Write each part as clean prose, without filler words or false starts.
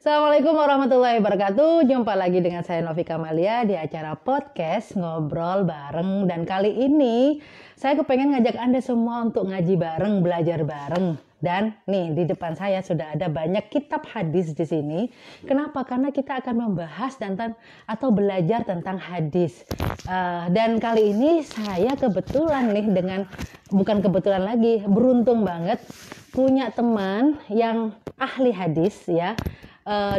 Assalamualaikum warahmatullahi wabarakatuh. Jumpa lagi dengan saya Novika Malia di acara podcast Ngobrol Bareng. Dan kali ini saya kepengen ngajak Anda semua untuk ngaji bareng, belajar bareng. Dan nih di depan saya sudah ada banyak kitab hadis di sini. Kenapa? Karena kita akan membahas tentang atau belajar tentang hadis. Dan kali ini saya kebetulan nih bukan kebetulan lagi, beruntung banget punya teman yang ahli hadis ya.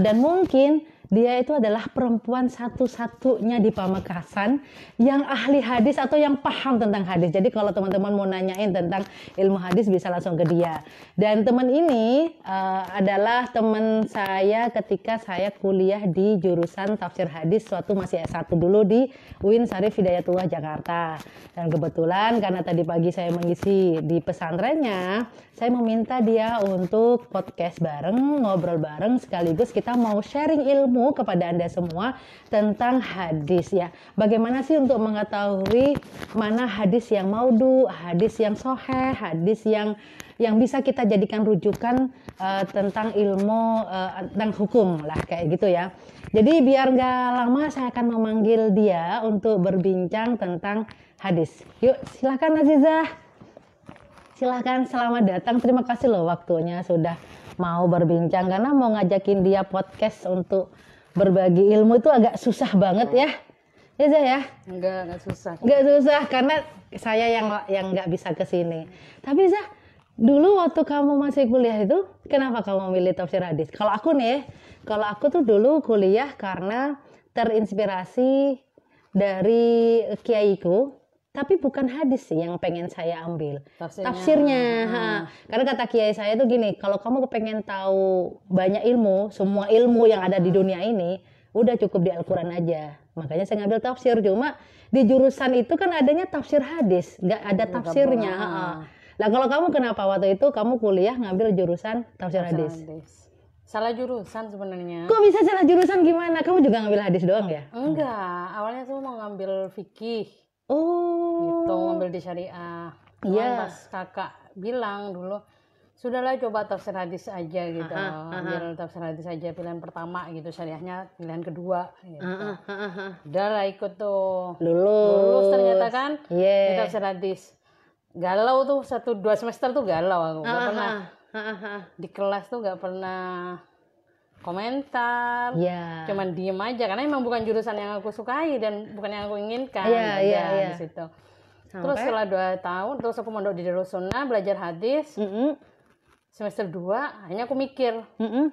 Dan mungkin dia itu adalah perempuan satu-satunya di Pamekasan yang ahli hadis atau yang paham tentang hadis. Jadi kalau teman-teman mau nanyain tentang ilmu hadis bisa langsung ke dia. Dan teman ini adalah teman saya ketika saya kuliah di jurusan tafsir hadis waktu masih S1 dulu di UIN Syarif Hidayatullah Jakarta. Dan kebetulan karena tadi pagi saya mengisi di pesantrennya, saya meminta dia untuk podcast bareng, ngobrol bareng, sekaligus kita mau sharing ilmu kepada Anda semua tentang hadis ya. Bagaimana sih untuk mengetahui mana hadis yang maudhu, hadis yang sahih, hadis yang bisa kita jadikan rujukan tentang ilmu tentang hukum lah kayak gitu ya. Jadi biar nggak lama saya akan memanggil dia untuk berbincang tentang hadis. Yuk silakan Azizah. Silahkan, selamat datang. Terima kasih loh waktunya sudah mau berbincang. Karena mau ngajakin dia podcast untuk berbagi ilmu itu agak susah banget ya. Ya Zah ya? Enggak susah. Enggak susah karena saya yang nggak bisa kesini. Tapi Zah, dulu waktu kamu masih kuliah itu, kenapa kamu memilih tafsir hadis? Kalau aku nih, kalau aku tuh dulu kuliah karena terinspirasi dari kiaiku. Tapi bukan hadis sih yang pengen saya ambil. Tafsirnya. Karena kata kiai saya tuh gini, kalau kamu kepengen tahu banyak ilmu, semua ilmu yang ada di dunia ini, udah cukup di Al-Quran aja. Makanya saya ngambil tafsir. Cuma di jurusan itu kan adanya tafsir hadis, nggak ada tafsirnya. Nah kalau kamu kenapa waktu itu kamu kuliah ngambil jurusan tafsir hadis? Salah jurusan sebenarnya. Kok bisa salah jurusan gimana? Kamu juga ngambil hadis doang ya? Enggak, awalnya tuh mau ngambil fikih. Gitu, ngambil di syariah. Pas kakak bilang dulu, sudahlah coba tafsir hadis aja gitu. Ambil tafsir hadis aja pilihan pertama gitu, syariahnya pilihan kedua gitu. Udahlah ikut tuh. Lulus ternyata kan di tafsir hadis. Galau tuh 1-2 semester tuh galau aku. Gak pernah di kelas tuh gak pernah komentar, cuman diem aja karena emang bukan jurusan yang aku sukai dan bukan yang aku inginkan di situ. Terus setelah 2 tahun terus aku mondok di Darussunnah belajar hadis. Semester 2 akhirnya aku mikir,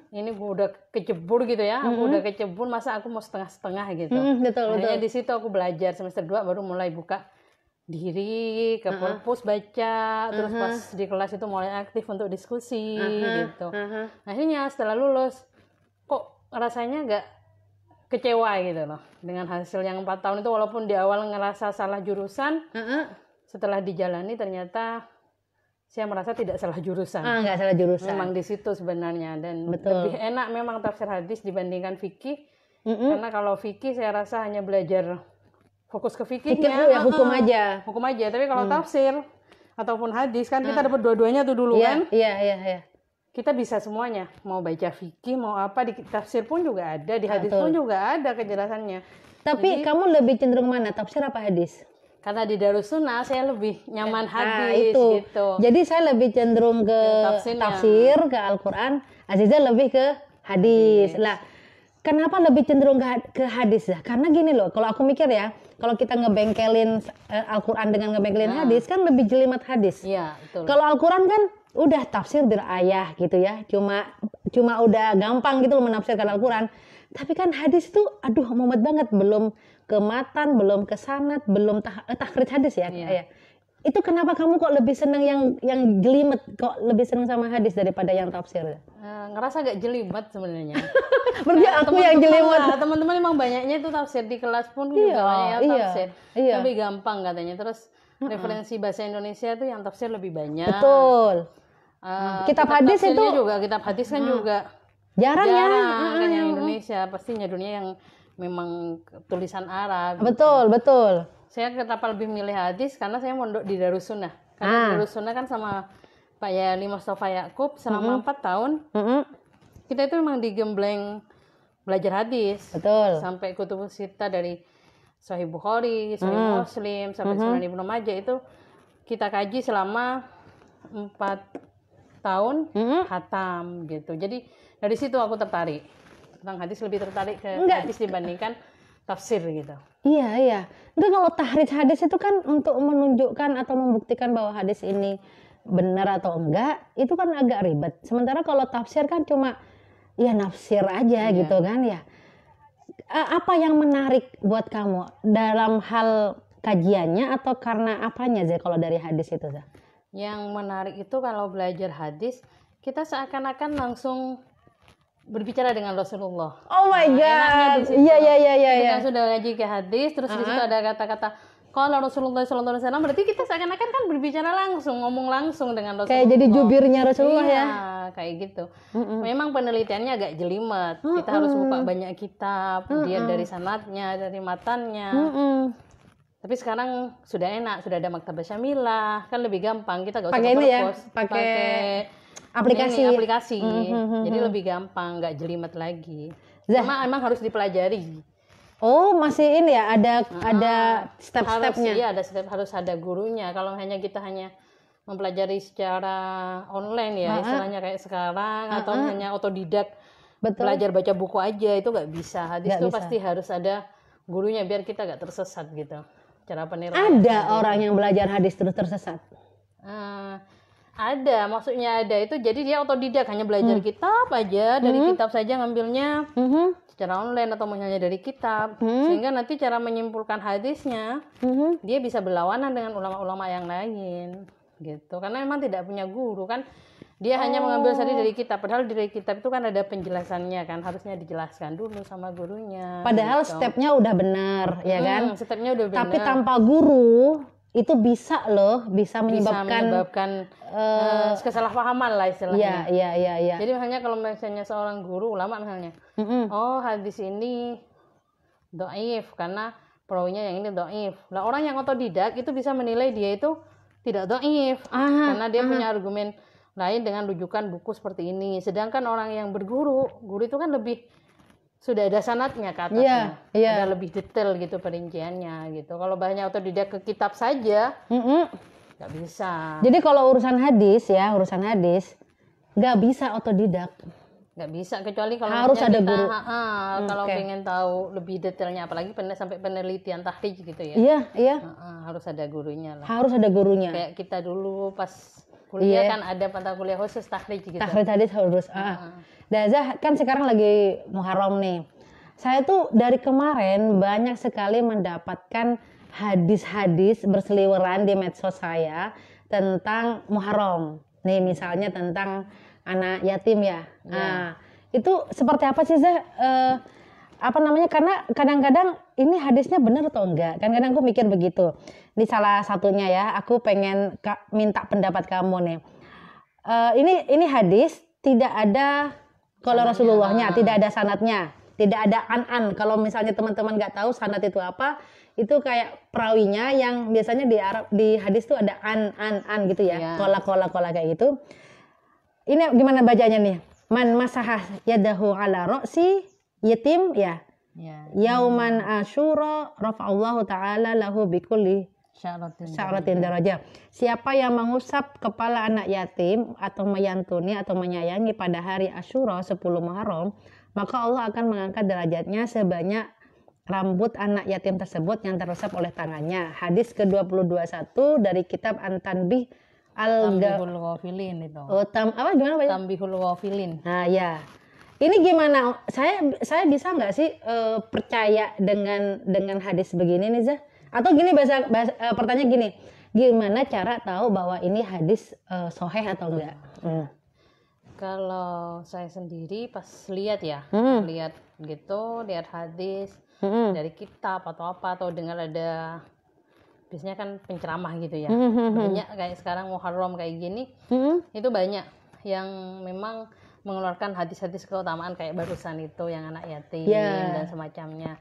ini gue udah kecebur gitu ya, aku udah kecebur masa aku mau setengah-setengah gitu. Akhirnya di situ aku belajar semester 2 baru mulai buka diri ke perpus baca, terus pas di kelas itu mulai aktif untuk diskusi gitu. Akhirnya setelah lulus kok rasanya gak kecewa gitu loh dengan hasil yang 4 tahun itu, walaupun di awal ngerasa salah jurusan, setelah dijalani ternyata saya merasa tidak salah jurusan. Nggak salah jurusan. Memang di situ sebenarnya dan lebih enak memang tafsir hadis dibandingkan fikih. Karena kalau fikih saya rasa hanya belajar fokus ke fikihnya, hukum aja. Hukum aja, tapi kalau tafsir ataupun hadis kan kita dapat dua-duanya tuh dulu kan. Iya. Kita bisa semuanya, mau baca fikih, mau apa, di tafsir pun juga ada, di hadis pun juga ada kejelasannya. Tapi kamu lebih cenderung mana, tafsir apa hadis? Karena di Darussunnah saya lebih nyaman hadis gitu. Jadi saya lebih cenderung ke tafsir, ke Al-Quran, Azizah lebih ke hadis. Lah, kenapa lebih cenderung ke hadis ya? Karena gini loh, kalau aku mikir ya, kalau kita ngebengkelin Al-Quran dengan ngebengkelin hadis kan lebih jelimet hadis. Iya, betul. Kalau Al-Quran kan udah tafsir dirayah gitu ya, cuma udah gampang gitu menafsirkan Al-Quran. Tapi kan hadis itu aduh mumet banget, belum ke matan, belum ke sanad, belum takhrij hadis ya. Itu kenapa kamu kok lebih seneng yang jelimet, kok lebih seneng sama hadis daripada yang tafsir? Ngerasa gak jelimet sebenarnya. Berarti aku yang jelimet. Teman-teman emang banyaknya itu tafsir di kelas pun juga banyak tafsir. Lebih gampang katanya. Terus referensi bahasa Indonesia itu yang tafsir lebih banyak. Betul. Kitab hadis itu juga, kitab hadis kan juga jarang kan yang Indonesia, pastinya dunia yang memang tulisan Arab. Betul. Saya kenapa lebih milih hadis karena saya mondok di Darussunnah. Karena Darussunnah kan sama Pak Yali Mustafa Yakub selama 4 tahun. kita itu memang digembleng belajar hadis. Betul. Sampai kutubus sittah dari Sahih Bukhari, Sahih Muslim, sampai Sunan Ibnu Majah itu kita kaji selama 4 tahun khatam gitu. Jadi dari situ aku tertarik tentang hadis, lebih tertarik ke hadis dibandingkan tafsir gitu. Iya. Enggak, kalau tahrij hadis itu kan untuk menunjukkan atau membuktikan bahwa hadis ini benar atau enggak, itu kan agak ribet. Sementara kalau tafsir kan cuma ya nafsir aja gitu kan ya. Apa yang menarik buat kamu dalam hal kajiannya atau karena apanya Zah kalau dari hadis itu Zah? Yang menarik itu kalau belajar hadis kita seakan-akan langsung berbicara dengan Rasulullah. Oh my god. Iya. Ketika sudah ngaji ke hadis, terus di situ ada kata-kata kalau Rasulullah SAW, berarti kita seakan-akan kan berbicara langsung, ngomong langsung dengan Rasulullah. Kayak jadi jubirnya Rasulullah ya. Kayak gitu. Memang penelitiannya agak jelimet. Kita harus buka banyak kitab, lihat dari sanadnya, dari matannya. Tapi sekarang sudah enak, sudah ada maktabah syamilah, kan lebih gampang. Kita gak usah pakai aplikasi. Jadi lebih gampang, nggak jelimet lagi. Emang harus dipelajari. Oh, masih ini ya, ada step-stepnya. Iya, harus ada gurunya. Kalau kita hanya mempelajari secara online ya, istilahnya kayak sekarang, atau hanya otodidak, belajar baca buku aja, itu nggak bisa. Hadis itu pasti harus ada gurunya biar kita nggak tersesat gitu. Cara penilaian. Ada orang yang belajar hadis terus tersesat. Ada, maksudnya ada itu jadi dia otodidak, hanya belajar kitab aja, dari kitab saja ngambilnya secara online atau misalnya dari kitab, sehingga nanti cara menyimpulkan hadisnya dia bisa berlawanan dengan ulama-ulama yang lain gitu, karena memang tidak punya guru kan, dia hanya mengambil saja dari kitab, padahal dari kitab itu kan ada penjelasannya kan, harusnya dijelaskan dulu sama gurunya. Padahal gitu. Stepnya udah benar ya kan, stepnya udah benar. Tapi tanpa guru itu bisa menyebabkan kesalahpahaman lah istilahnya. Iya. Jadi misalnya kalau misalnya seorang guru ulama misalnya, oh hadis ini dhaif karena perawinya yang ini dhaif. Lah orang yang otodidak itu bisa menilai dia itu tidak dhaif karena dia punya argumen lain dengan rujukan buku seperti ini. Sedangkan orang yang guru itu kan lebih sudah ada sanadnya ke atasnya, ada lebih detail gitu perinciannya gitu. Kalau banyak otodidak ke kitab saja, nggak bisa. Jadi kalau urusan hadis nggak bisa otodidak. Nggak bisa, kecuali kalau harus ada guru. Kalau pengen tahu lebih detailnya, apalagi sampai penelitian tahrij gitu ya. Iya. Harus ada gurunya lah. Harus ada gurunya. Kayak kita dulu pas kuliah kan ada mata kuliah khusus tahrij gitu. Tahrij hadis harus. Zah kan sekarang lagi Muharram nih. Saya tuh dari kemarin banyak sekali mendapatkan hadis-hadis berseliweran di medsos saya tentang Muharram. Nih misalnya tentang anak yatim ya. Nah, itu seperti apa sih Zah? Karena kadang-kadang ini hadisnya benar atau enggak? Kadang-kadang aku mikir begitu. Ini salah satunya ya, aku pengen minta pendapat kamu nih. Ini hadis tidak ada kalau Rasulullahnya, tidak ada sanadnya, tidak ada an-an. Kalau misalnya teman-teman nggak tahu sanad itu apa, itu kayak perawinya yang biasanya di hadis tuh ada an gitu ya, kola kayak gitu. Ini gimana bacanya nih? Man masahah yadahu ala ro'si yatim ya. Yauman asyura rafa'allahu ta'ala lahu bikulli sya'ratin darajah. Siapa yang mengusap kepala anak yatim atau menyantuni atau menyayangi pada hari Asyura 10 Muharram, maka Allah akan mengangkat derajatnya sebanyak rambut anak yatim tersebut yang terusap oleh tangannya. Hadis ke-221 dari kitab An-Tanbih Tambihul Ghafilin itu. Gimana Pak? Tambihul Ghafilin. Nah, ya. Ini gimana? Saya bisa nggak sih percaya dengan hadis begini nih, Zah? Atau gini pertanyaan gini, gimana cara tahu bahwa ini hadis sahih atau enggak? Kalau saya sendiri pas lihat lihat hadis dari kitab atau dengar ada, biasanya kan penceramah gitu ya, banyak kayak sekarang Muharram kayak gini, itu banyak yang memang mengeluarkan hadis-hadis keutamaan kayak barusan itu yang anak yatim dan semacamnya.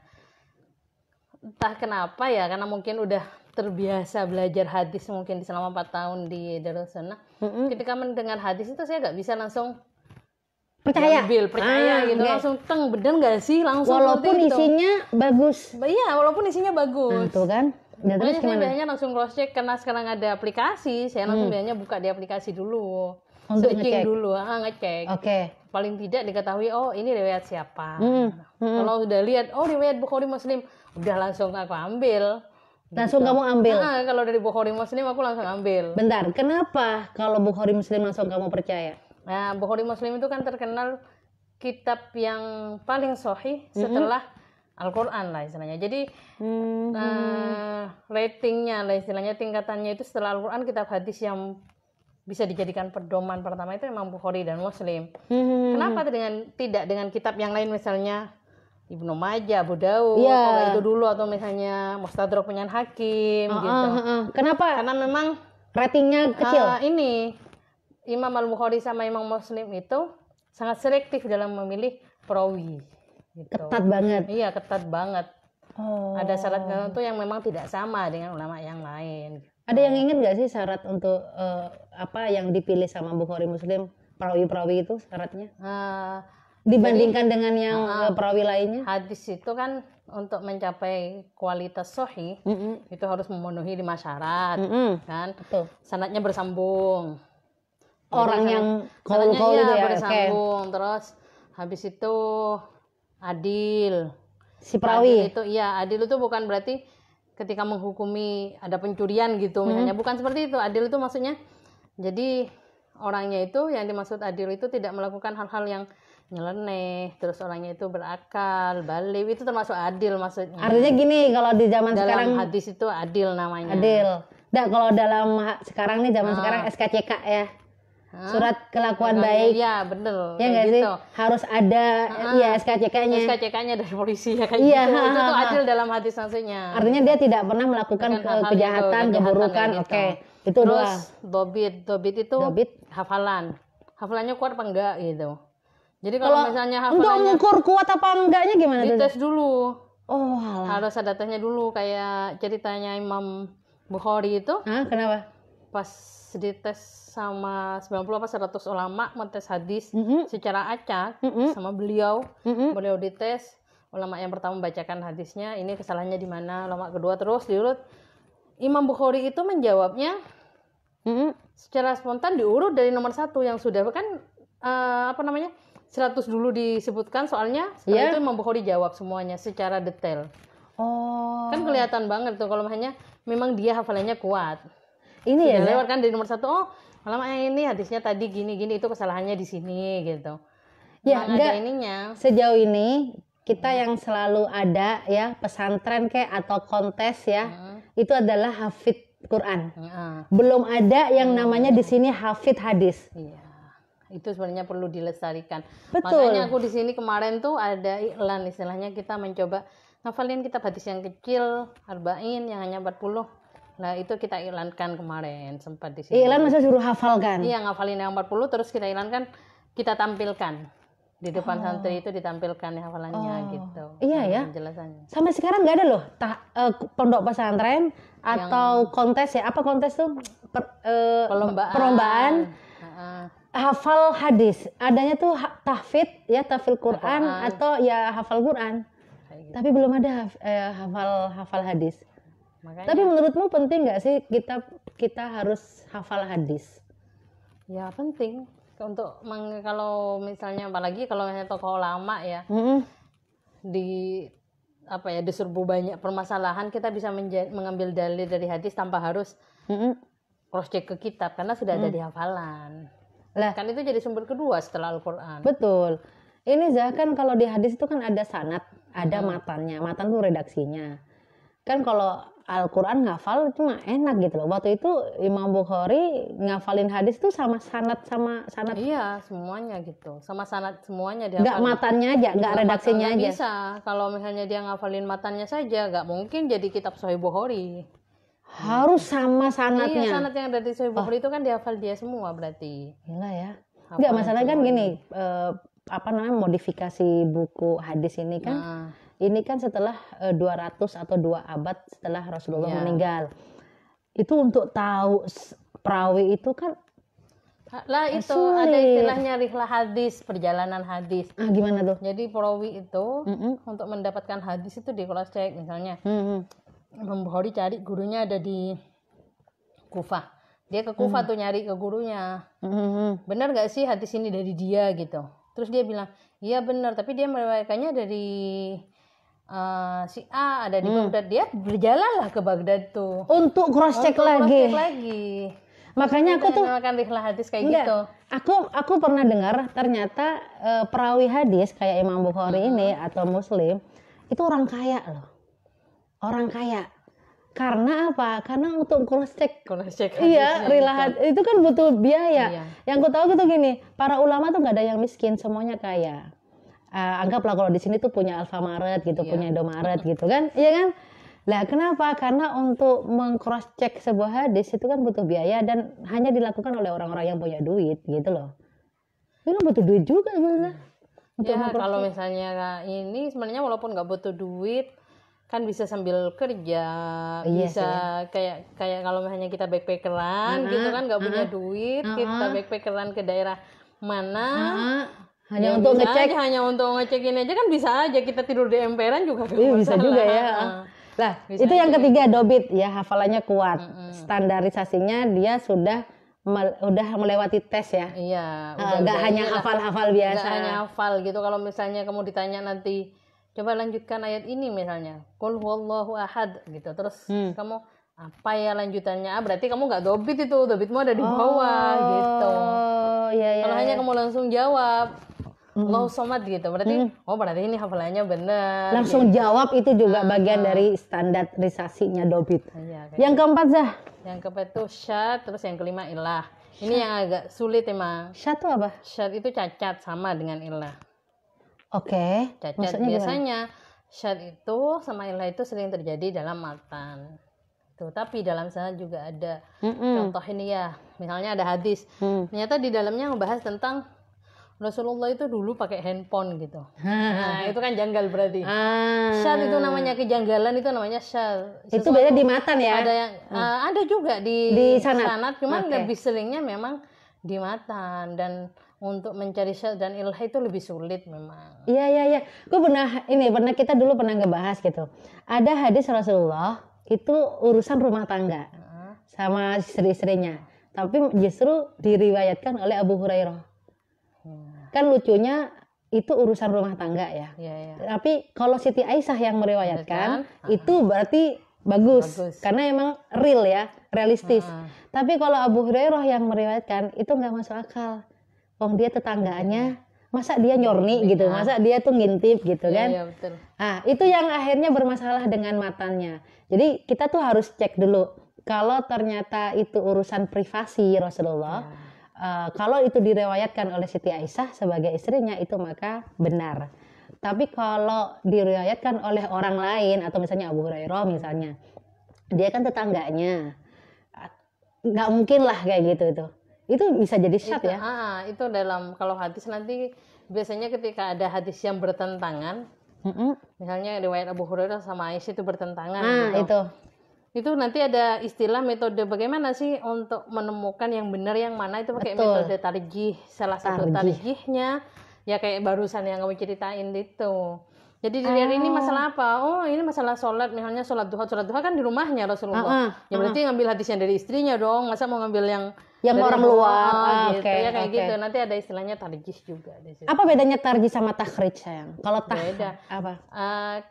Entah kenapa ya, karena mungkin udah terbiasa belajar hadis mungkin selama 4 tahun di Darussunnah. Ketika mendengar hadis itu saya nggak bisa langsung percaya gitu, langsung teng, bener nggak sih, langsung walaupun isinya bagus. Iya, walaupun isinya bagus. Tuh kan. Dan terus saya biasanya langsung cross check, karena sekarang ada aplikasi, saya langsung biasanya buka di aplikasi dulu, untuk ngecek dulu, ngecek. Paling tidak diketahui, oh ini riwayat siapa. Kalau udah lihat, oh riwayat Bukhari Muslim, udah langsung aku ambil. Langsung kamu ambil? Kalau dari Bukhari Muslim aku langsung ambil. Bentar, kenapa kalau Bukhari Muslim langsung kamu percaya? Nah, Bukhari Muslim itu kan terkenal kitab yang paling sahih setelah Al-Quran lah istilahnya. Jadi ratingnya lah istilahnya, tingkatannya itu setelah Al-Quran, kitab hadis yang bisa dijadikan pedoman pertama itu memang Bukhari dan Muslim. Kenapa tidak dengan kitab yang lain, misalnya Ibnu Majah, Abu Daud, itu dulu, atau misalnya Mustadrak Penyan Hakim gitu. Kenapa? Karena memang ratingnya kecil. Ini Imam Al-Bukhari sama Imam Muslim itu sangat selektif dalam memilih perawi. Gitu. Ketat banget. Iya, ketat banget. Ada syarat tertentu yang memang tidak sama dengan ulama yang lain. Ada yang ingat nggak sih syarat untuk apa yang dipilih sama Bukhari Muslim, perawi-perawi itu syaratnya? Dibandingkan dengan yang perawi lainnya? Hadis itu kan untuk mencapai kualitas sahih itu harus memenuhi 5 syarat, kan? Betul. Sanadnya bersambung. Orang yang kaul-kaul itu ya, bersambung. Terus habis itu adil. Si perawi itu adil itu bukan berarti ketika menghukumi ada pencurian gitu misalnya, bukan seperti itu. Adil itu maksudnya jadi orangnya itu, yang dimaksud adil itu tidak melakukan hal-hal yang nyeleneh, terus orangnya itu berakal, baligh, itu termasuk adil maksudnya. Artinya gini, kalau di zaman dalam sekarang hadis itu adil namanya. Adil. Kalau dalam sekarang nih, zaman sekarang SKCK ya. Surat kelakuan baik. Iya, bener. Ya nggak gitu. sih? Harus ada SKCK-nya. SKCK-nya dari polisi ya, kayak gitu. Itu tuh adil dalam hadis maksudnya. Artinya dia tidak pernah melakukan kejahatan, keburukan. Itu terus dobit itu hafalan. Hafalannya kuat apa enggak gitu. Jadi kalau misalnya hafalannya, untuk mengukur kuat apa enggaknya gimana tuh? Dites dulu. Harus ada tesnya dulu, kayak ceritanya Imam Bukhari itu. Kenapa? Pas dites sama 90 apa 100 ulama mentes hadis secara acak sama beliau. Beliau dites, ulama yang pertama membacakan hadisnya, ini kesalahannya di mana, ulama kedua, terus diurut. Imam Bukhari itu menjawabnya secara spontan, diurut dari nomor 1 yang sudah kan 100 dulu disebutkan, soalnya setelah itu Imam Bukhari jawab semuanya secara detail. Kan kelihatan banget tuh kalau hanya memang dia hafalannya kuat. Ini sudah ya lewat kan dari nomor 1, ulama yang ini hadisnya tadi gini-gini, itu kesalahannya di sini gitu. Ya, enggak ininya. Sejauh ini kita yang selalu ada ya, pesantren kayak atau kontes ya, itu adalah hafid Quran. Belum ada yang namanya di sini hafid hadis. Iya. Itu sebenarnya perlu dilestarikan. Betul. Makanya aku di sini kemarin tuh ada iklan, istilahnya kita mencoba ngafalin kitab hadis yang kecil, arba'in yang hanya 40. Nah, itu kita iklankan kemarin, sempat di sini. Iklan masa suruh hafalkan? Iya, ngafalin yang 40 terus kita iklankan, kita tampilkan. Di depan santri itu ditampilkan hafalannya gitu. Iya ya. Penjelasannya. Sampai sekarang nggak ada loh pondok pesantren atau kontes ya. Apa kontes tuh? Perlombaan. Hafal hadis. Adanya tuh tahfidz ya, tahfidz Quran atau ya hafal Quran. Gitu. Tapi belum ada hafal hadis. Makanya, tapi menurutmu penting nggak sih kita harus hafal hadis? Ya penting untuk kalau misalnya, apalagi kalau misalnya tokoh lama ya, diserbu banyak permasalahan, kita bisa mengambil dalil dari hadis tanpa harus cross check ke kitab, karena sudah ada di hafalan. Kan itu jadi sumber kedua setelah Al-Quran. Betul. Ini kan kalau di hadis itu kan ada sanad, ada matannya. Matan itu redaksinya. Kan kalau Al-Quran ngafal itu mah enak gitu loh. Waktu itu Imam Bukhari ngafalin hadis tuh sama sanad. Iya, semuanya gitu. Sama sanad semuanya dia. Nggak matannya aja, nggak redaksinya aja. Bisa. Kalau misalnya dia ngafalin matannya saja, nggak mungkin jadi kitab Sahih Bukhari. Harus sama sanadnya. Iya, sanad yang ada di Sahih Bukhari itu kan dihafal dia semua berarti. Gila ya. Nggak, masalahnya kan gini, modifikasi buku hadis ini kan. Ini kan setelah 200 atau 2 abad setelah Rasulullah meninggal. Itu untuk tahu perawi itu kan Lah itu ada istilahnya rihlah hadis, perjalanan hadis. Gimana tuh? Jadi perawi itu untuk mendapatkan hadis itu di cross check misalnya. Imam Bukhari cari gurunya ada di Kufah. Dia ke Kufah tuh nyari ke gurunya. Benar gak sih hadis ini dari dia gitu. Terus dia bilang, iya benar, tapi dia meriwayatkannya dari si A ada di Baghdad. Dia berjalanlah ke Baghdad tuh untuk cross check lagi. Makanya aku tuh makan rihlah hadis kayak gitu. Aku pernah dengar ternyata perawi hadis kayak Imam Bukhari ini atau Muslim itu orang kaya loh. Orang kaya. Karena apa? Karena untuk cross check. Iya, rihlah hadis itu kan butuh biaya. Iya. Yang aku tahu gitu gini, para ulama tuh nggak ada yang miskin, semuanya kaya. Anggaplah kalau di sini tuh punya Alfamaret gitu, punya Indomaret gitu kan, iya kan? Lah kenapa? Karena untuk meng-cross check sebuah hadis itu kan butuh biaya dan hanya dilakukan oleh orang-orang yang punya duit gitu loh. Ini butuh duit juga sebenarnya. Ya kalau misalnya ini sebenarnya walaupun nggak butuh duit kan bisa sambil kerja, bisa kayak kalau misalnya kita backpackeran gitu kan nggak punya duit, kita backpackeran ke daerah mana. Hanya untuk ngecek, hanya untuk ngecekin aja kan bisa aja kita tidur di emperan juga. Bisa juga ya. Lah, itu yang ketiga dobit ya, hafalannya kuat. Standarisasinya dia sudah melewati tes ya. Iya, nggak hanya hafal-hafal biasa. Nggak hanya hafal gitu. Kalau misalnya kamu ditanya nanti, coba lanjutkan ayat ini misalnya, Qul huwallahu ahad gitu. Terus kamu apa ya lanjutannya? Berarti kamu nggak dobit itu, dobitmu ada di bawah gitu. Iya. Kalau hanya kamu langsung jawab Allahu somad gitu, berarti berarti ini hafalannya benar. Langsung gitu. Jawab itu juga bagian dari standarisasinya dobit. Yang keempat Zah? Yang keempat itu syad, terus yang kelima ilah. Ini yang agak sulit emang. Syad itu apa? Syad itu cacat sama dengan ilah. Oke. Cacat maksudnya biasanya syad itu sama ilah itu sering terjadi dalam matan. Tuh, tapi dalam sana juga ada contoh ini ya. Misalnya ada hadis. Ternyata di dalamnya membahas tentang Rasulullah itu dulu pakai handphone gitu. Nah, itu kan janggal berarti. Syad itu namanya kejanggalan, itu namanya syad. Itu beda di matan ya? Ada yang ada juga di sanad, cuman lebih seringnya memang di matan, dan untuk mencari syad dan ilah itu lebih sulit memang. Iya. Pernah kita dulu pernah ngebahas gitu. Ada hadis Rasulullah itu urusan rumah tangga sama istri-istrinya, tapi justru diriwayatkan oleh Abu Hurairah. Kan lucunya itu urusan rumah tangga ya. Tapi kalau Siti Aisyah yang meriwayatkan itu berarti bagus. Karena emang real ya, realistis. Tapi kalau Abu Hurairah yang meriwayatkan itu nggak masuk akal. Wong dia tetangganya, masa dia nyorni gitu, masa dia tuh ngintip gitu kan. Iya, betul. Nah, itu yang akhirnya bermasalah dengan matannya. Jadi kita tuh harus cek dulu. Kalau ternyata itu urusan privasi Rasulullah, kalau itu diriwayatkan oleh Siti Aisyah sebagai istrinya itu maka benar. Tapi kalau diriwayatkan oleh orang lain atau misalnya Abu Hurairah misalnya, dia kan tetangganya, nggak mungkin lah kayak gitu itu. Itu bisa jadi syad ya? Itu dalam kalau hadis nanti biasanya ketika ada hadis yang bertentangan, misalnya riwayat Abu Hurairah sama Aisyah itu bertentangan. Itu nanti ada istilah metode bagaimana sih untuk menemukan yang benar yang mana, itu pakai metode tarjih. Salah satu tarjihnya ya kayak barusan yang kamu ceritain itu. Jadi dilihat ini masalah apa? Oh, ini masalah sholat, misalnya sholat duha kan di rumahnya Rasulullah. Ya berarti ngambil hadisnya dari istrinya dong. Masa mau ngambil yang orang luar gitu ya kayak gitu. Nanti ada istilahnya tarjih juga di situ. Apa bedanya tarjih sama takhrij sayang? Kalau beda. Apa?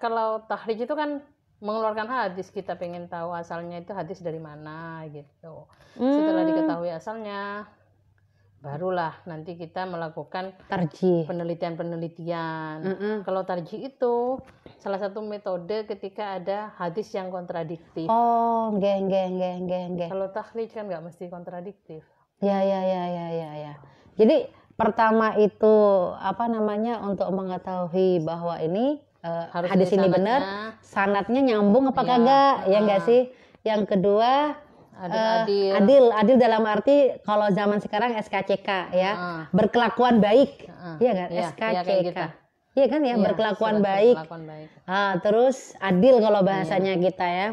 Kalau takhrij itu kan mengeluarkan hadis, kita pengen tahu asalnya itu hadis dari mana gitu. Setelah diketahui asalnya, barulah nanti kita melakukan tarjih, penelitian. Kalau tarjih itu salah satu metode ketika ada hadis yang kontradiktif. Geng. Kalau takhrij kan nggak mesti kontradiktif. Ya. Jadi pertama itu untuk mengetahui bahwa ini hadis ini benar, sanadnya nyambung apa kagak, ya enggak sih? Yang kedua adil dalam arti kalau zaman sekarang SKCK ya, berkelakuan baik, iya kan? SKCK, iya kan ya, berkelakuan baik. Terus adil kalau bahasanya kita ya.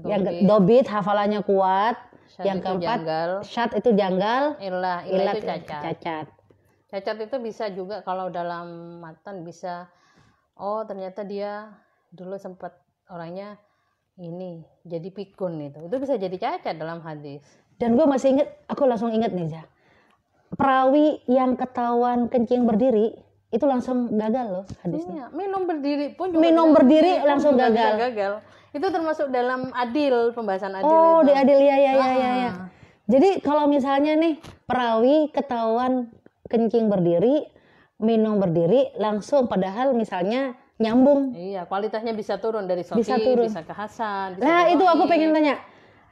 Yang dobit hafalannya kuat, Yang keempat, syad itu janggal, illah itu cacat. Cacat itu bisa juga kalau dalam matan bisa, oh ternyata dia dulu sempat orangnya ini jadi pikun itu bisa jadi cacat dalam hadis. Dan gue masih inget, aku langsung inget nih Zah, perawi yang ketahuan kencing berdiri itu langsung gagal loh hadisnya. Iya, minum berdiri pun juga langsung gagal. Itu termasuk dalam adil, pembahasan adil. Oh, itu. Di adil ya. Jadi kalau misalnya nih perawi ketahuan kencing berdiri, minum berdiri langsung, padahal misalnya nyambung. Iya, kualitasnya bisa turun dari sahih, bisa ke hasan. Nah, itu aku pengen tanya.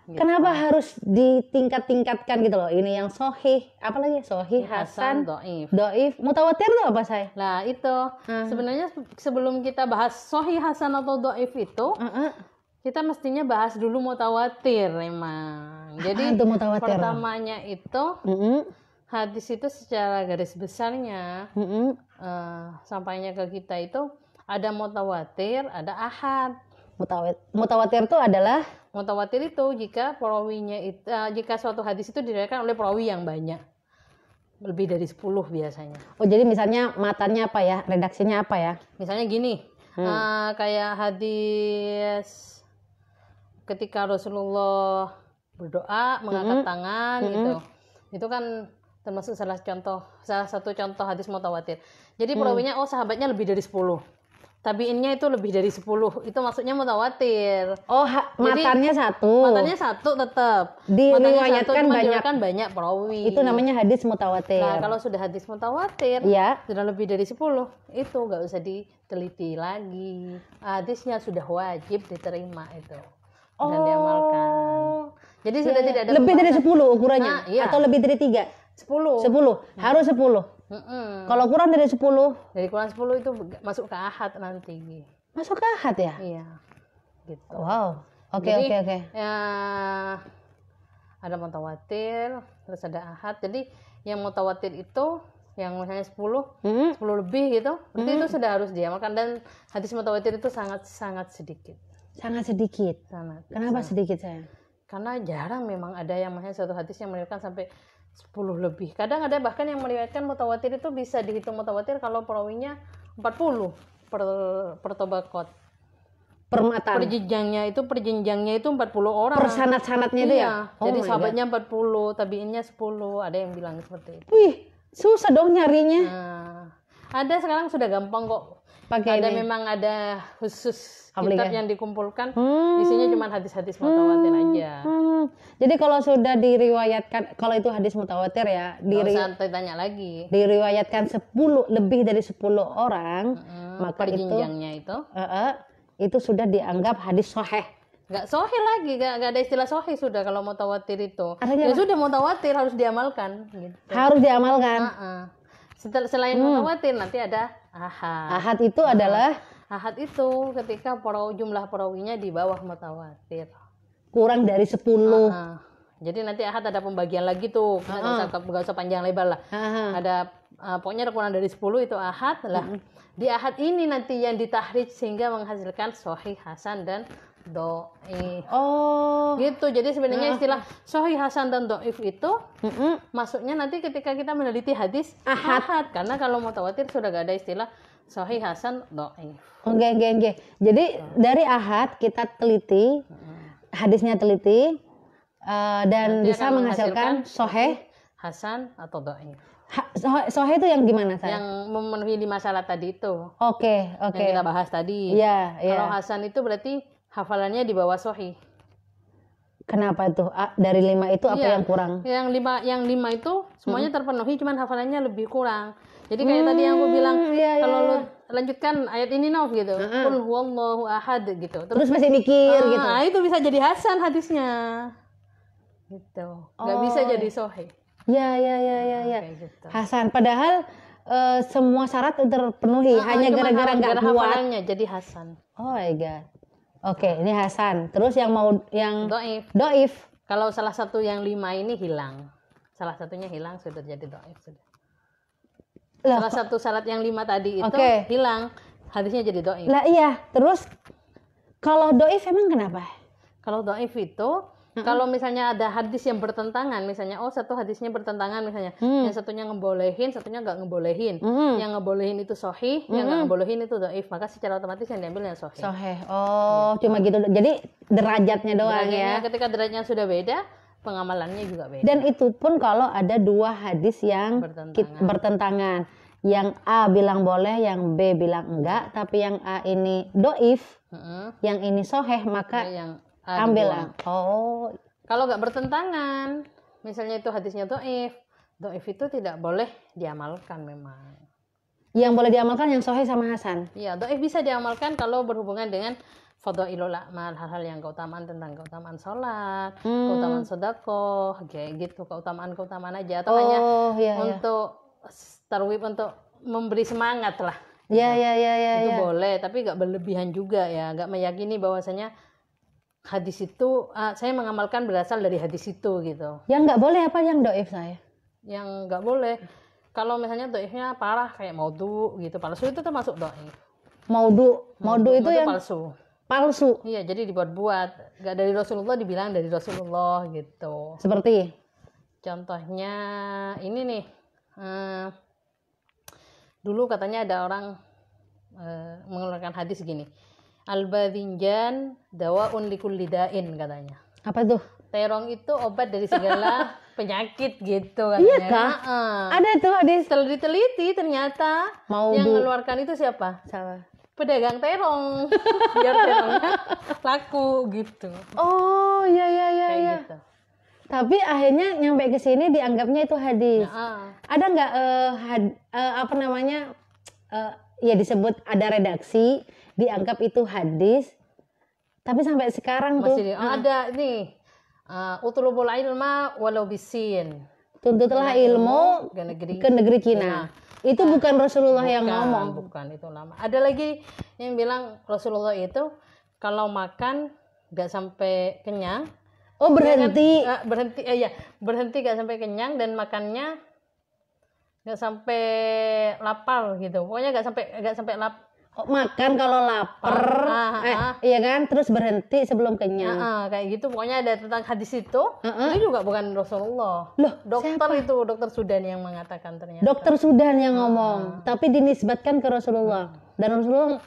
Gitu. Kenapa harus ditingkat-tingkatkan gitu loh? Ini yang sahih, apalagi sahih, hasan, dhaif, mutawatir itu apa saya? Nah, itu sebenarnya sebelum kita bahas sahih, hasan atau dhaif itu, kita mestinya bahas dulu mutawatir emang. Jadi pertamanya itu hadis itu secara garis besarnya sampainya ke kita itu ada mutawatir, ada ahad. Mutawatir itu adalah jika perawinya itu jika suatu hadis itu diriwayatkan oleh perawi yang banyak, lebih dari 10 biasanya. Oh, jadi misalnya matanya apa ya, redaksinya apa ya? Misalnya gini, kayak hadis ketika Rasulullah berdoa mengangkat tangan gitu, itu kan termasuk salah satu contoh hadis mutawatir. Jadi perawinya sahabatnya lebih dari 10. Tabiinnya itu lebih dari 10, itu maksudnya mutawatir. Oh, matanya satu. Matanya satu tetap. Diriwayatkan banyak perawi. Itu namanya hadis mutawatir. Nah, kalau sudah hadis mutawatir, sudah lebih dari 10, itu nggak usah diteliti lagi. Hadisnya sudah wajib diterima itu dan diamalkan. Jadi sudah tidak ada lebih dari 10 ukurannya atau lebih dari 3? 10. Harus 10. Kalau kurang dari 10? Dari kurang 10 itu masuk ke ahad nanti. Masuk ke ahad ya? Iya. Gitu. Wow. Oke. Ya, ada mutawatir, terus ada ahad. Jadi yang mutawatir itu yang misalnya 10 lebih gitu, berarti itu sudah harus diamalkan, dan hadis mutawatir itu sangat sedikit. Sangat sedikit. Kenapa sedikit sayang? Karena jarang memang ada yang satu hadis yang meriwayatkan sampai 10 lebih. Kadang ada bahkan yang meriwayatkan mutawatir itu bisa dihitung mutawatir kalau perawinya 40 per tabaqat. Permatan. Perjenjangnya itu 40 orang. Persanat-sanatnya itu ya? Jadi sahabatnya 40, tabiinnya 10, ada yang bilang seperti itu. Wih, susah dong nyarinya. Ada sekarang sudah gampang kok. Memang ada khusus kitab yang dikumpulkan, isinya cuma hadis-hadis mutawatir aja. Jadi kalau sudah diriwayatkan, kalau itu hadis mutawatir ya, usah ditanya lagi. Diriwayatkan 10 lebih dari 10 orang, maka perjenjangnya itu sudah dianggap hadis sahih. Nggak sahih lagi, nggak ada istilah sahih sudah kalau mutawatir itu. Ya sudah mutawatir harus diamalkan. Gitu. Harus diamalkan. Selain mutawatir nanti ada ahad. Ahad itu adalah? Ahad itu ketika jumlah perawinya di bawah mutawatir. Kurang dari 10. Jadi nanti ahad ada pembagian lagi tuh. Nggak usah panjang lebar lah. Ada pokoknya kurang dari 10 itu ahad lah. Di ahad ini nanti yang ditahrij sehingga menghasilkan sahih, hasan, dan dhaif. Oh. Gitu. Jadi sebenarnya istilah sahih, hasan, dan dhaif itu maksudnya nanti ketika kita meneliti hadis ahad. Karena kalau mutawatir sudah gak ada istilah sahih, hasan, dhaif. Oke. Jadi dari ahad kita teliti, hadisnya teliti, dan nanti bisa menghasilkan sahih, hasan, atau dhaif. Sahih itu yang gimana saya? Yang memenuhi 5 syarat tadi itu. Oke. Yang kita bahas tadi. Iya. Kalau hasan itu berarti hafalannya di bawah sahih. Kenapa itu? Dari 5 itu apa yang kurang? Yang 5 itu semuanya terpenuhi, cuman hafalannya lebih kurang. Jadi kayak tadi yang aku bilang, kalau lu lanjutkan ayat ini gitu. Qul huwallahu ahad gitu. Terus masih mikir gitu. Nah, itu bisa jadi hasan hadisnya. Gitu. Nggak bisa jadi sahih. Ya. Gitu. Hasan. Padahal semua syarat terpenuhi, hanya gara-gara nggak kuat. Jadi hasan. Oh my god. Oke, ini hasan. Terus yang dhaif. Kalau salah satu yang 5 ini hilang, salah satunya hilang, sudah jadi dhaif sudah. Salah satu syarat yang 5 tadi itu hilang, hadisnya jadi dhaif. Lah iya. Terus kalau dhaif emang kenapa? Kalau dhaif itu Kalau misalnya ada hadis yang bertentangan, misalnya satu hadisnya bertentangan, misalnya yang satunya ngebolehin, satunya nggak ngebolehin, yang ngebolehin itu sahih, yang nggak ngebolehin itu dhaif, maka secara otomatis yang diambil yang sahih. Cuma gitu. Jadi derajatnya doang ya. Ketika derajatnya sudah beda, pengamalannya juga beda. Dan itu pun kalau ada dua hadis yang bertentangan. Yang A bilang boleh, yang B bilang enggak, tapi yang A ini doif, yang ini soheh, maka yang ambil lah. Kalau nggak bertentangan, misalnya itu hadisnya doif itu tidak boleh diamalkan memang. Yang boleh diamalkan yang soheh sama hasan. Iya, doif bisa diamalkan kalau berhubungan dengan fadhailul a'mal, hal-hal yang keutamaan tentang keutamaan sholat, keutamaan sedekah, kayak gitu, keutamaan aja, atau hanya untuk tarwib, untuk memberi semangat lah. Ya. Itu boleh, tapi nggak berlebihan juga ya, nggak meyakini bahwasanya hadis itu saya mengamalkan berasal dari hadis itu gitu. Yang nggak boleh apa yang doif saya? Yang nggak boleh, kalau misalnya doifnya parah kayak maudhu gitu, palsu, itu termasuk doif. Maudhu itu yang palsu. Iya, jadi dibuat-buat, nggak dari Rasulullah, dibilang dari Rasulullah gitu. Seperti contohnya ini nih, dulu katanya ada orang mengeluarkan hadis gini, al-badhinjan dawaun likulli da'in, katanya. Apa tuh? Terong itu obat dari segala penyakit gitu katanya. Iya kah? Ada tuh hadis. Diteliti ternyata yang mengeluarkan itu siapa? Pedagang terong. Biar terongnya laku gitu. Iya. Gitu. Tapi akhirnya nyampe ke sini dianggapnya itu hadis. Ada nggak ya disebut ada redaksi dianggap itu hadis, tapi sampai sekarang masih ada nih, utlubul ilma walau bisin, tuntutlah ilmu ke negeri Cina. Itu bukan Rasulullah yang ngomong. Bukan, itu lama. Ada lagi yang bilang Rasulullah itu kalau makan nggak sampai kenyang. Berhenti. Berhenti nggak sampai kenyang, dan makannya nggak sampai lapar gitu. Pokoknya nggak sampai lapar. Makan kalau lapar, iya kan, terus berhenti sebelum kenyang. Kayak gitu. Pokoknya ada tentang hadis itu. Itu juga bukan Rasulullah. Loh, dokter Sudan yang mengatakan ternyata. Dokter Sudan yang ngomong, tapi dinisbatkan ke Rasulullah. Dan Rasulullah,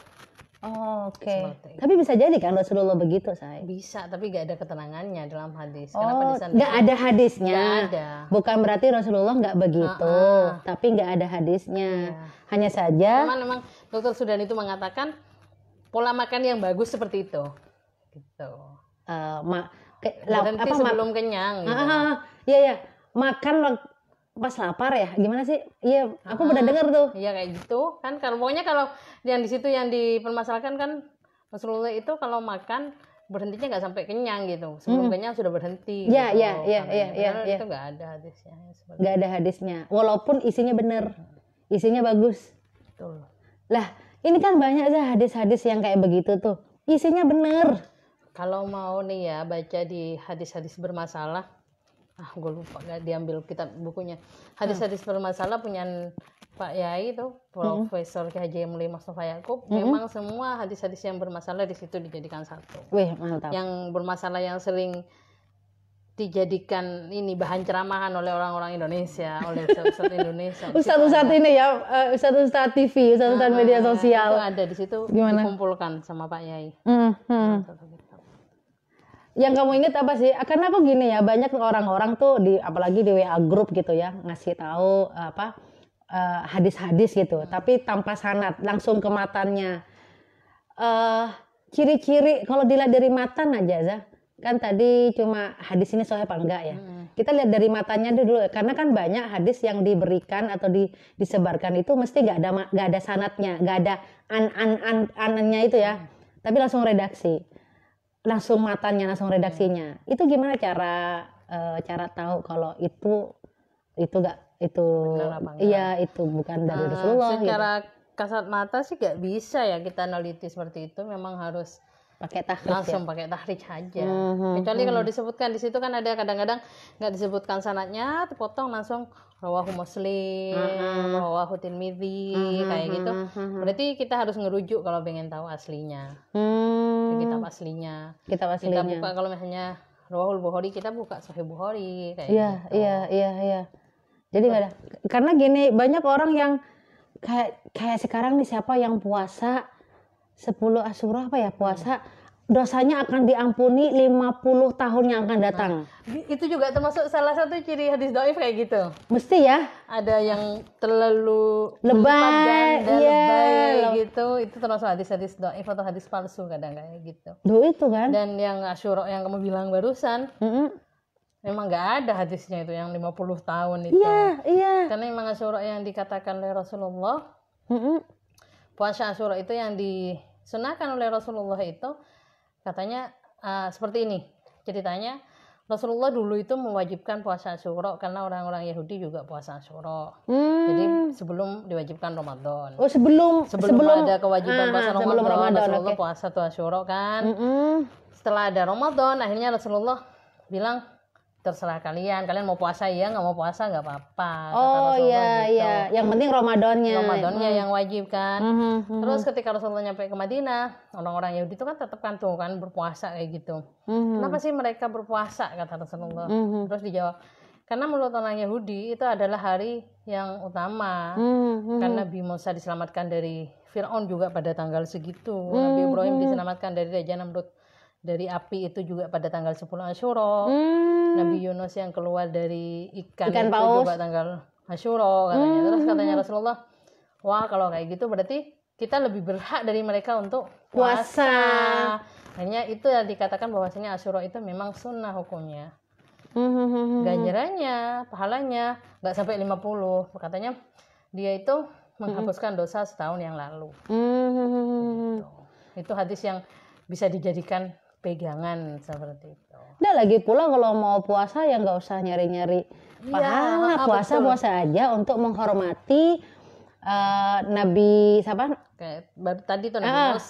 oke. Tapi bisa jadi kan Rasulullah begitu, saya. Bisa, tapi nggak ada keterangannya dalam hadis. Kenapa nggak ada hadisnya? Nggak ada. Bukan berarti Rasulullah nggak begitu, tapi nggak ada hadisnya. Hanya saja. Memang Dokter Sudan itu mengatakan pola makan yang bagus seperti itu. Gitu. Berhenti sebelum kenyang. Gitu. Iya. Makan pas lapar ya, gimana sih? Iya, aku pernah dengar tuh. Iya, kayak gitu kan. Pokoknya kalau yang di situ yang dipermasalahkan kan, Rasulullah itu kalau makan berhentinya nggak sampai kenyang gitu. Sebelum kenyang sudah berhenti. Iya. Itu nggak ada hadisnya. Nggak ada hadisnya. Walaupun isinya benar, isinya bagus. Betul. Lah, ini kan banyak aja hadis-hadis yang kayak begitu tuh. Isinya benar. Kalau mau nih ya baca di hadis-hadis bermasalah, gue lupa nggak diambil kitab bukunya. Hadis-hadis bermasalah punya Pak Yai itu, Profesor Ki Haji Mulya Mustafa Yaakob. Memang semua hadis-hadis yang bermasalah di situ dijadikan satu. Wih, mantap. Yang bermasalah yang sering dijadikan ini bahan ceramahan oleh orang-orang Indonesia, oleh ustaz Indonesia. Ustaz ini ya, ustaz TV, ustaz media sosial. Itu ada di situ. Gimana? Dikumpulkan sama Pak Yai. Yang kamu ingat apa sih? Karena aku gini ya, banyak orang-orang tuh apalagi di WA group gitu ya, ngasih tahu hadis-hadis gitu, tapi tanpa sanad, langsung ke matannya. Ciri-ciri kalau dilihat dari matan aja, kan tadi cuma hadis ini sahih apa enggak ya. Kita lihat dari matanya dulu, karena kan banyak hadis yang diberikan atau disebarkan itu mesti nggak ada sanadnya, nggak ada annya itu ya, tapi langsung redaksi, langsung matanya, langsung redaksinya. Itu gimana cara tahu kalau itu nggak itu, iya itu bukan dari Rasulullah. Secara kasat mata sih nggak bisa ya kita neliti seperti itu, memang harus pakai tahrij, langsung pakai tahrij aja. Kecuali kalau disebutkan di situ kan ada kadang-kadang nggak disebutkan sanadnya, terpotong langsung rawahu Muslim, rawahu Tirmidzi, kayak gitu. Berarti kita harus ngerujuk kalau pengen tahu aslinya. Kitab aslinya. Kita buka kalau misalnya Rawahul Bukhari, kita buka Sahih Bukhari kayak Iya, gitu. iya. Jadi nggak ada. Karena gini, banyak orang yang kayak sekarang nih, siapa yang puasa 10 Asyura apa ya, puasa dosanya akan diampuni 50 tahun yang akan datang. Itu juga termasuk salah satu ciri hadis dhaif kayak gitu. Mesti ya. Ada yang terlalu lebay, lebay gitu. Itu termasuk hadis-hadis dhaif atau hadis palsu kadang kayak gitu. Duh itu kan. Dan yang Asyura yang kamu bilang barusan, memang nggak ada hadisnya itu yang 50 tahun itu. Iya. Karena memang Asyura yang dikatakan oleh Rasulullah, puasa Asyura itu yang disunahkan oleh Rasulullah itu katanya seperti ini ceritanya. Rasulullah dulu itu mewajibkan puasa Asyura karena orang-orang Yahudi juga puasa Asyura. Jadi sebelum diwajibkan Ramadan. Oh, sebelum ada kewajiban puasa Ramadan, Rasulullah puasa tuh Asyura kan. Setelah ada Ramadan, akhirnya Rasulullah bilang, terserah kalian mau puasa ya, nggak mau puasa nggak apa-apa. Oh iya, gitu. Iya, yang penting Ramadannya yang wajib kan. Terus ketika Rasulullah nyampe ke Madinah, orang-orang Yahudi itu kan tetap kan berpuasa kayak gitu. Kenapa sih mereka berpuasa, kata Rasulullah. Terus dijawab, karena menurut orang Yahudi itu adalah hari yang utama. Karena Nabi Musa diselamatkan dari Fir'aun juga pada tanggal segitu. Nabi Ibrahim diselamatkan dari Raja Namrud dari api itu juga pada tanggal 10 Asyura. Nabi Yunus yang keluar dari ikan itu paus juga tanggal Asyura katanya. Terus katanya Rasulullah, wah kalau kayak gitu berarti kita lebih berhak dari mereka untuk puasa. Hanya itu yang dikatakan bahwasanya Asyura itu memang sunnah hukumnya. Ganjarannya, pahalanya nggak sampai 50. Katanya dia itu menghapuskan dosa setahun yang lalu. Itu hadis yang bisa dijadikan pegangan seperti itu. Nah lagi pula kalau mau puasa ya nggak usah nyari-nyari pahala, puasa aja untuk menghormati Nabi siapa? Kayak baru tadi tuh Nabi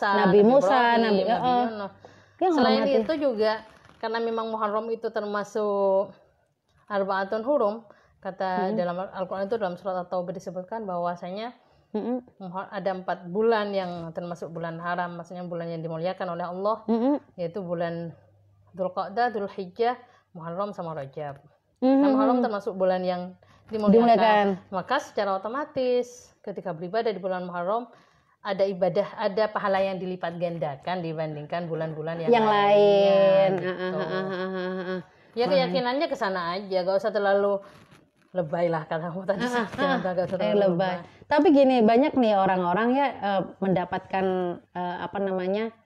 Musa, Nabi Yunus. Selain itu juga karena memang Muharram itu termasuk Arba'atun Hurum, kata dalam Al-Quran itu dalam surat At-Taubah disebutkan bahwasanya ada 4 bulan yang termasuk bulan haram, maksudnya bulan yang dimuliakan oleh Allah, yaitu bulan Dzulqa'dah, Dzulhijjah, Muharram sama Rajab. Muharram termasuk bulan yang dimuliakan. Maka secara otomatis ketika beribadah di bulan Muharram ada ibadah, ada pahala yang dilipat gandakan dibandingkan bulan-bulan yang lain. Ya keyakinannya ke sana aja, gak usah terlalu lebay lah katamu tadi. Lebay. Tapi gini, banyak nih orang-orang ya mendapatkan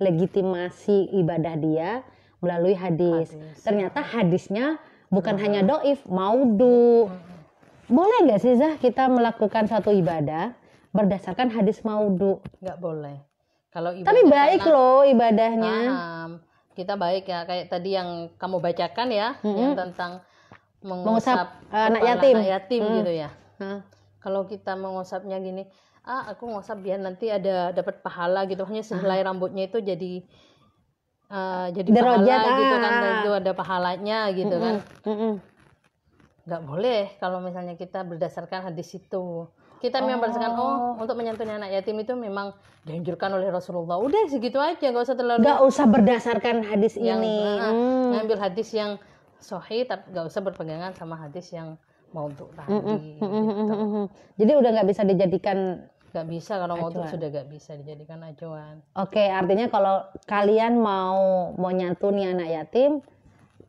legitimasi ibadah dia melalui hadis. Ternyata hadisnya bukan hanya dhaif, maudhu. Boleh nggak sih Zah kita melakukan satu ibadah berdasarkan hadis maudhu? Nggak boleh. Kalau ibadah, tapi baik loh ibadahnya. Kita baik ya, kayak tadi yang kamu bacakan ya, yang tentang mengusap anak yatim gitu ya. Kalau kita mengusapnya gini, aku ngusap biar nanti ada dapat pahala gitu, hanya sehelai rambutnya itu jadi pahala gitu kan, itu ada pahalanya gitu kan. Nggak boleh kalau misalnya kita berdasarkan hadis itu. Kita memang berdasarkan untuk menyantuni anak yatim itu memang dianjurkan oleh Rasulullah. Udah segitu aja, nggak usah berdasarkan hadis yang, ini. Ngambil hadis yang sahih, tapi nggak usah berpegangan sama hadis yang maudhu tadi. Gitu. Jadi udah nggak bisa dijadikan. Nggak bisa, kalau maudhu sudah nggak bisa dijadikan acuan. Oke, artinya kalau kalian mau nyantuni anak yatim,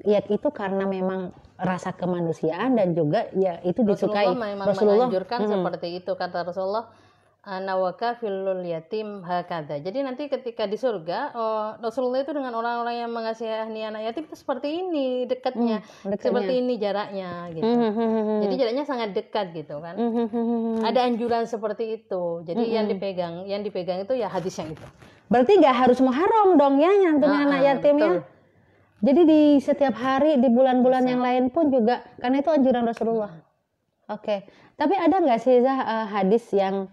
ya itu karena memang rasa kemanusiaan dan juga ya itu disukai. Rasulullah menganjurkan seperti itu, kata Rasulullah, nawaka filul yatim hakada. Jadi nanti ketika di surga, Rasulullah itu dengan orang-orang yang mengasihani anak yatim itu seperti ini dekatnya. Seperti ini jaraknya gitu. Jadi jaraknya sangat dekat gitu kan. Ada anjuran seperti itu. Jadi yang dipegang itu ya hadis yang itu. Berarti nggak harus Muharram dong ya nyantuni anak yatim ya. Jadi di setiap hari di bulan-bulan yang lain pun juga, karena itu anjuran Rasulullah. Oke. Tapi ada nggak sih Zah hadis yang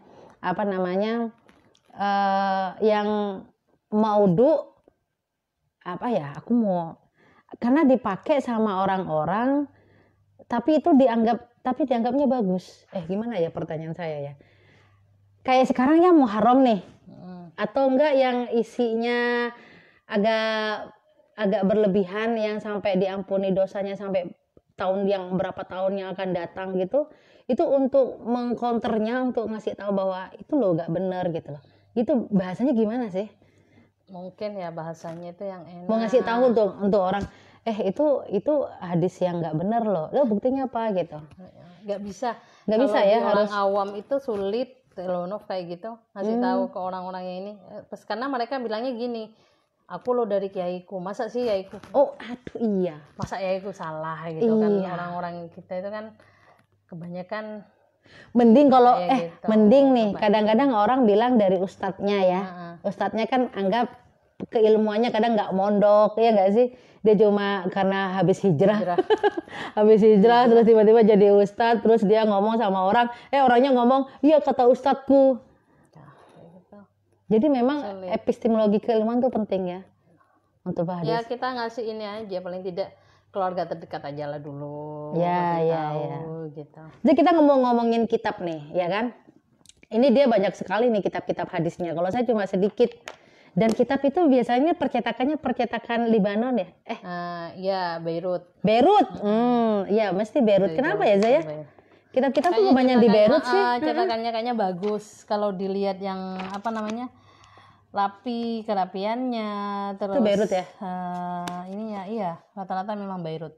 yang maudhu karena dipakai sama orang-orang tapi dianggapnya bagus. Gimana ya pertanyaan saya ya? Kayak sekarang ya Muharram nih. Atau enggak yang isinya agak agak berlebihan yang sampai diampuni dosanya sampai tahun yang berapa tahun yang akan datang gitu, itu untuk mengcounternya, untuk ngasih tahu bahwa itu loh gak benar gitu loh. Itu bahasanya gimana sih? Mungkin ya bahasanya itu yang enak. Mau ngasih tahu untuk orang, itu hadis yang gak benar loh. Lo buktinya apa gitu? Gak bisa. Gak bisa ya, orang harus awam itu sulit loh kayak gitu ngasih tahu ke orang-orang yang ini. Karena mereka bilangnya gini, aku lo dari kiaiku, masa sih kiaiku? Oh aduh iya. Masa kiaiku salah gitu kan? Orang-orang kita itu kan kebanyakan mending kalau gitu. Mending nih kadang-kadang orang bilang dari ustadznya ya. Ustadznya kan anggap keilmuannya kadang nggak mondok ya nggak sih, dia cuma karena habis hijrah. Habis hijrah terus tiba-tiba jadi ustadz, terus dia ngomong sama orang, orangnya ngomong iya kata ustadzku. Jadi memang epistemologi keilmuan tuh penting ya untuk hadis. Ya kita ngasih ini aja, paling tidak keluarga terdekat aja lah dulu. Ya. Gitu. Jadi kita ngomongin kitab nih, ya kan? Ini dia banyak sekali nih kitab-kitab hadisnya. Kalau saya cuma sedikit. Dan kitab itu biasanya percetakan Libanon ya? Ya Beirut. Ya mesti Beirut. Kenapa ya Zaya? Kitab-kitab tuh banyak di Beirut sih. Cetakannya kayaknya bagus. Kalau dilihat yang apa namanya, kerapiannya, terus. Itu Beirut ya? Ininya iya, rata-rata memang Beirut.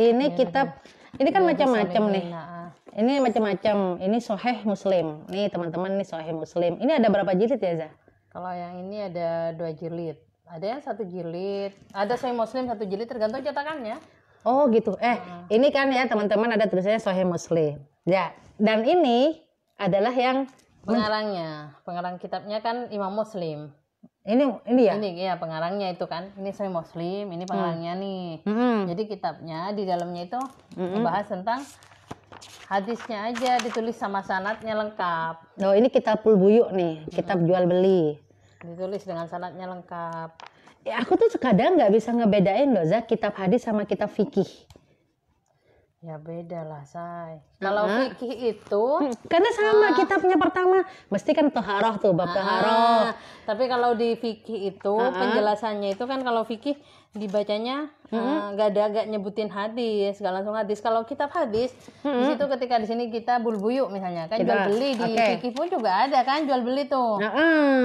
Ini kitab, ini kan macam-macam nih. Ini macam-macam. Ini Sahih Muslim. Nih teman-teman, nih Sahih Muslim. Ini ada berapa jilid ya Zah? Kalau yang ini ada 2 jilid, ada yang 1 jilid, ada Sahih Muslim 1 jilid, tergantung cetakannya. Oh gitu. Ini kan ya teman-teman ada tulisannya Sahih Muslim. Ya. Dan ini adalah yang pengarang kitabnya kan Imam Muslim. Ini ya? Ini ya pengarangnya itu kan. Ini Sahih Muslim, ini pengarangnya nih. Jadi kitabnya di dalamnya itu membahas tentang hadisnya aja, ditulis sama sanadnya lengkap. Oh ini kitabul buyu nih, kitab jual beli. Ditulis dengan sanadnya lengkap. Aku tuh kadang nggak bisa ngebedain loh Zah, kitab hadis sama kitab fikih. Ya beda lah Say. Kalau fikih itu karena sama kitabnya pertama mesti kan toharoh tuh, bab toharoh. Tapi kalau di fikih itu penjelasannya itu kan, kalau fikih dibacanya nggak nyebutin hadis, nggak langsung hadis. Kalau kitab hadis di situ ketika di sini kita bulbuyu misalnya kan, jual beli di fikih pun juga ada kan jual beli tuh.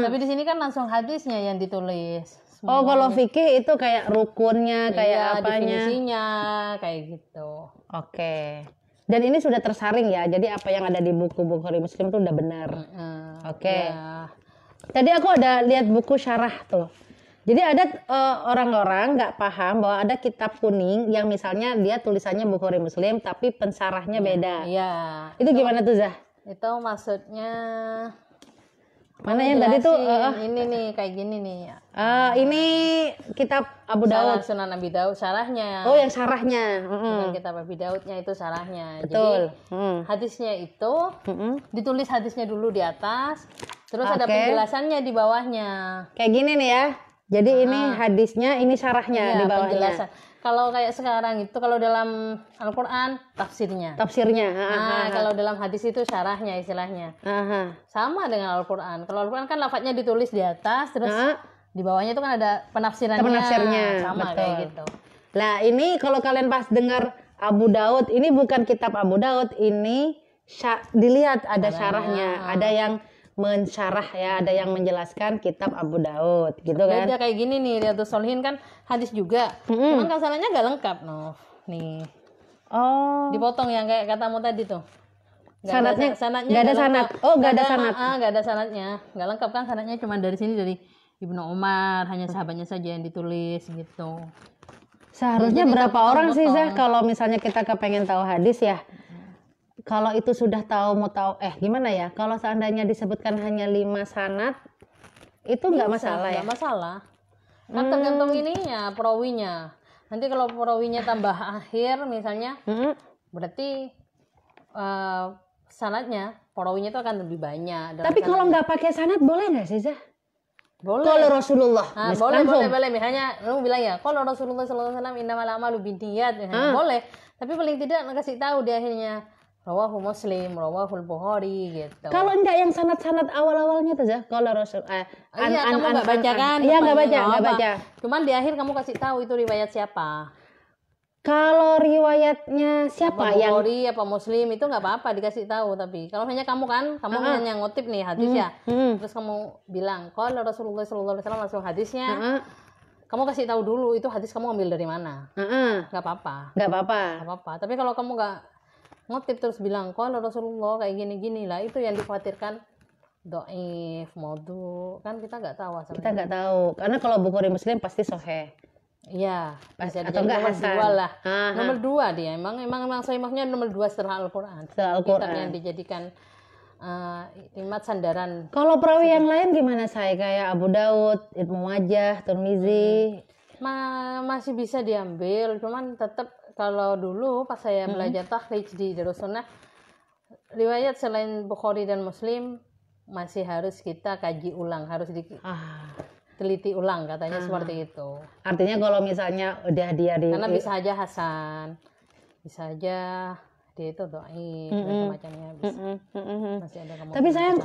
Tapi di sini kan langsung hadisnya yang ditulis. Oh kalau fikih itu kayak rukunnya, kayak apanya, definisinya kayak gitu. Oke. Dan ini sudah tersaring ya, jadi apa yang ada di buku Bukhari Muslim itu udah benar. Oke. Ya. Tadi aku ada lihat buku syarah tuh. Jadi ada orang-orang nggak paham bahwa ada kitab kuning yang misalnya dia tulisannya Bukhari Muslim tapi pensarahnya beda. Iya. Itu gimana tuh Zah? Itu maksudnya mana yang tadi tuh ini nih kayak gini nih. Ini kitab Abu Daud. Sunan Abi Daud syarahnya. Oh yang syarahnya. Bukan kitab Abi Daudnya, itu syarahnya. Betul. Jadi hadisnya itu ditulis hadisnya dulu di atas, terus ada penjelasannya di bawahnya. Kayak gini nih ya. Jadi ini hadisnya, ini syarahnya di bawahnya. Penjelasan. Kalau kayak sekarang itu kalau dalam Al-Qur'an tafsirnya. Kalau dalam hadis itu syarahnya istilahnya. Sama dengan Al-Qur'an. Kalau Al-Qur'an kan lafadznya ditulis di atas, terus di bawahnya itu kan ada penafsirannya. Sama betul. Kayak gitu. Lah ini kalau kalian pas dengar Abu Daud, ini bukan kitab Abu Daud, ini dilihat ada syarahnya, ada yang mensyarah ya, ada yang menjelaskan kitab Abu Daud gitu kan. Beda kayak gini nih, Riyadhus Shalihin kan hadis juga. Cuman kan sanadnya gak lengkap, Nih. Oh. Dipotong yang kayak katamu tadi tuh. Sanadnya gak ada sanad. Oh, gak ada sanad. Gak ada sanadnya. Gak lengkap kan sanadnya, cuma dari sini dari Ibnu Umar, hanya sahabatnya saja yang ditulis gitu. Seharusnya berapa orang sih Zah kalau misalnya kita kepengen tahu hadis ya? Kalau itu sudah tahu mau tahu gimana ya? Kalau seandainya disebutkan hanya 5 sanad itu nggak masalah ya? Nggak masalah. Kan tergantung ininya, perawinya. Nanti kalau perawinya tambah akhir misalnya, berarti sanadnya, perawinya itu akan lebih banyak. Tapi kalau nggak pakai sanad boleh nggak sih Zah? Boleh. Kalau Rasulullah, boleh. Misalnya, lu bilang ya, kalau Rasulullah SAW innamal a'malu binniyat, boleh. Tapi paling tidak kasih tahu di akhirnya rawahu Muslim, rawahul Bukhari gitu. Kalau enggak yang sanad-sanad awal-awalnya tuh ya, kalau Rasul iya, kamu nggak baca kan? Iya, nggak baca. Cuman di akhir kamu kasih tahu itu riwayat siapa. Kalau riwayatnya siapa apa yang Bukhari apa Muslim itu nggak apa-apa dikasih tahu, tapi kalau hanya kamu kan, kamu hanya ngutip nih hadis ya, terus kamu bilang kalau Rasulullah SAW langsung hadisnya, kamu kasih tahu dulu itu hadis kamu ambil dari mana, nggak apa-apa. Tapi kalau kamu nggak ngutip terus bilang kalau Rasulullah kayak gini-gini lah, itu yang dikhawatirkan dhaif, maudhu, kan kita nggak tahu asalnya. Kita nggak tahu, karena kalau Bukhari Muslim pasti sahih. Iya, atau enggak nomor hasan. 2 lah. Nomor 2 dia. Emang sahihnya nomor 2 setelah Al-Qur'an. Kitab yang dijadikan iktimat sandaran. Kalau perawi yang lain gimana saya? Kayak Abu Daud, Ibnu Majah, Tirmizi. Masih bisa diambil, cuman tetap kalau dulu pas saya belajar takhrij di Darus Sunnah, riwayat selain Bukhari dan Muslim masih harus kita kaji ulang, harus teliti ulang katanya seperti itu. Artinya kalau misalnya udah dia karena bisa aja hasan, bisa aja dia itu dhaif dan semacamnya bisa. Masih ada kemungkinan. Tapi sayang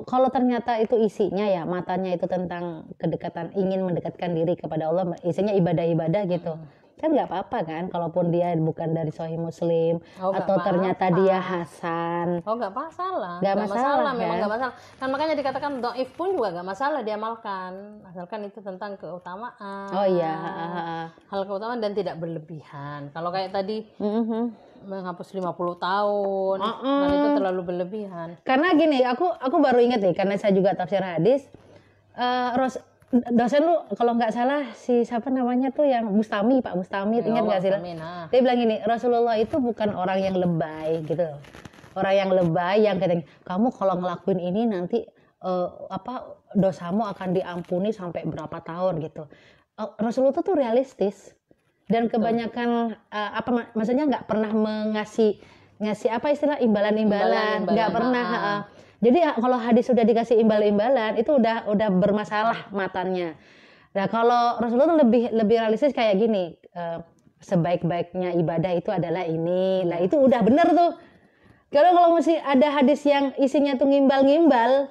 kalau ternyata itu isinya ya, matanya itu tentang kedekatan, ingin mendekatkan diri kepada Allah, isinya ibadah-ibadah gitu. Kan nggak apa-apa kan, kalaupun dia bukan dari Sahih Muslim atau ternyata dia hasan. Nggak masalah. Nggak masalah, memang nggak masalah. Kan makanya dikatakan dhaif pun juga nggak masalah diamalkan, asalkan itu tentang keutamaan. Oh iya. Hal keutamaan dan tidak berlebihan. Kalau kayak tadi menghapus 50 tahun, kan itu terlalu berlebihan. Karena gini, aku baru ingat nih, karena saya juga tafsir hadis. Dosen lu kalau nggak salah si siapa namanya tuh yang Pak Bustami, ingat nggak sih? Dia bilang gini, Rasulullah itu bukan orang yang lebay gitu, orang yang lebay yang kadang kamu kalau ngelakuin ini nanti dosamu akan diampuni sampai berapa tahun gitu. Rasulullah tuh realistis dan kebanyakan maksudnya nggak pernah ngasih apa istilah imbalan-imbalan, nggak pernah. Jadi kalau hadis sudah dikasih imbal-imbalan itu udah bermasalah matanya. Nah kalau Rasulullah lebih realistis kayak gini, sebaik-baiknya ibadah itu adalah ini. Nah itu udah bener tuh. Kalau masih ada hadis yang isinya tuh ngimbal-ngimbal,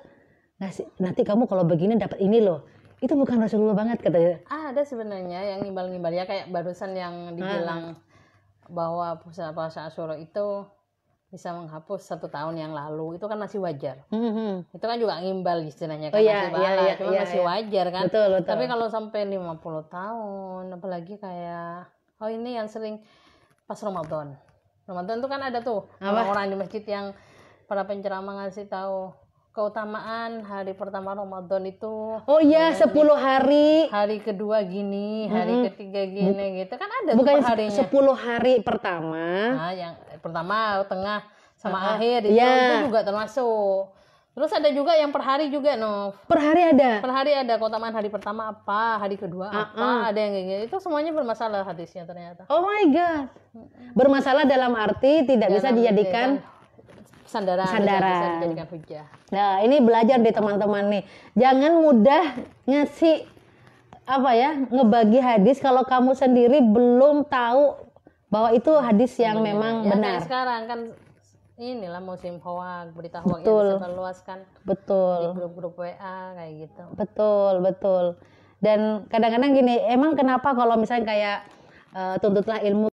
nanti kamu kalau begini dapat ini loh. Itu bukan Rasulullah banget katanya. Ada sebenarnya yang ngimbal-ngimbal ya, kayak barusan yang dibilang bahwa puasa Asyura itu bisa menghapus 1 tahun yang lalu, itu kan masih wajar. Itu kan juga ngimbal istilahnya kan, masih wajar kan. Betul. Tapi kalau sampai 50 tahun, apalagi kayak ini yang sering pas Ramadan itu kan ada tuh orang di masjid yang para penceramah ngasih tahu keutamaan hari pertama Ramadan itu. 10 hari. Hari kedua gini, hari ketiga gini gitu kan ada. Bukan tuh harinya. 10 hari pertama. Yang pertama, tengah, sama akhir itu juga termasuk. Terus ada juga yang per hari juga, Per hari ada. Per hari ada keutamaan hari pertama apa, hari kedua apa, ada yang kayak gitu. Itu semuanya bermasalah hadisnya ternyata. Oh my god. Bermasalah dalam arti tidak bisa dijadikan sandaran. Bisa dijadikan hujah. Nah, ini belajar deh teman-teman nih. Jangan mudah ngasih ngebagi hadis kalau kamu sendiri belum tahu bahwa itu hadis yang memang benar. Sekarang kan inilah musim hoak, berita hoak yang disebarluaskan. Betul. Di grup-grup WA kayak gitu. Betul. Dan kadang-kadang gini, emang kenapa kalau misalnya kayak tuntutlah ilmu